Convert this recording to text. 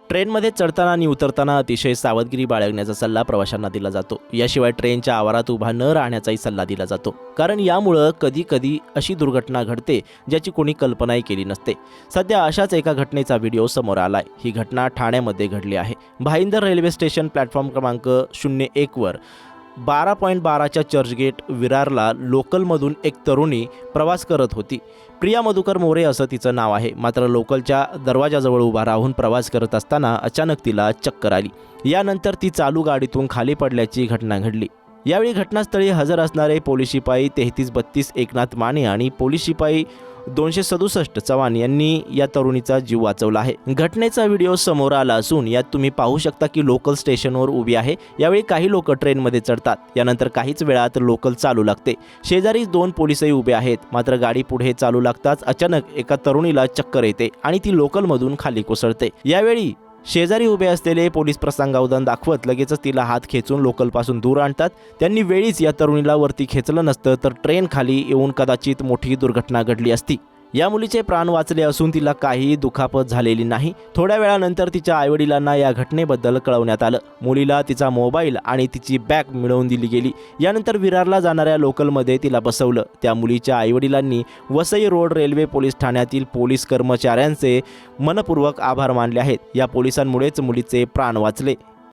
ट्रेनमध्ये चढताना आणि उतरताना अतिशय सावधगिरी बाळगण्याचा सल्ला प्रवाशांना दिला जातो। याशिवाय ट्रेनच्या आवारात उभा न राहण्याचाही सल्ला दिला जातो, कारण यामुळे कधी-कधी अशी दुर्घटना घडते ज्याची कोणी कल्पनाही केली नसते। सध्या अशाच एका घटनेचा व्हिडिओ समोर आलाय। ही घटना ठाण्यामध्ये घडली आहे। भाईंदर रेल्वे स्टेशन प्लॅटफॉर्म क्रमांक 01 वर 12.12च्या चर्चगेट विरारला लोकलमधून एक तरुणी प्रवास करत होती। प्रिया मधुकर मोरे असं तिचं नाव आहे। मात्र लोकलच्या दरवाजाजवळ उभा राहून प्रवास करत असताना अचानक तिला चक्कर आली। यानंतर ती चालू गाडीतून खाली पडल्याची घटना घडली। यावेळी घटनास्थळी हजर असणारे पोलीस शिपाई 3332 एकनाथ माने आणि पोलीस शिपाई 267 चव्हाण यांनी या तरुणीचा जीव वाचवला आहे। घटनेचा व्हिडिओ समोर आला असून यात तुम्ही पाहू शकता की लोकल स्टेशनवर उभी आहे। यावेळी काही लोक ट्रेनमध्ये चढतात। यानंतर काहीच वेळात लोकल चालू लागते। शेजारी 2 पोलीसही उभे आहेत। मात्र गाडी पुढे चालू लागताच अचानक एका तरुणीला चक्कर येते आणि ती लोकलमधून खाली कोसळते। यावेळी शेजारी उभे असलेले पोलीस प्रसंगावधान दाखवत लगेचच तिला हात खेचून लोकलपासून दूर आणतात। त्यांनी वेळीच या तरुणीला वरती खेचलं नसतं तर ट्रेन खाली येऊन कदाचित मोठी दुर्घटना घडली असती। या मुलीचे प्राण वाचले असून तिला काहीही दुखापत झालेली नाही। थोड्या वेळानंतर तिच्या आईवडिलांना या घटनेबद्दल कळवण्यात आलं। मुलीला तिचा मोबाईल आणि तिची बॅग मिळवून दिली गेली। यानंतर विरारला जाणाऱ्या लोकलमध्ये तिला बसवलं। त्या मुलीच्या आईवडिलांनी वसई रोड रेल्वे पोलीस ठाण्यातील पोलीस कर्मचाऱ्यांचे मनपूर्वक आभार मानले आहेत। या पोलिसांमुळेच मुलीचे प्राण वाचले।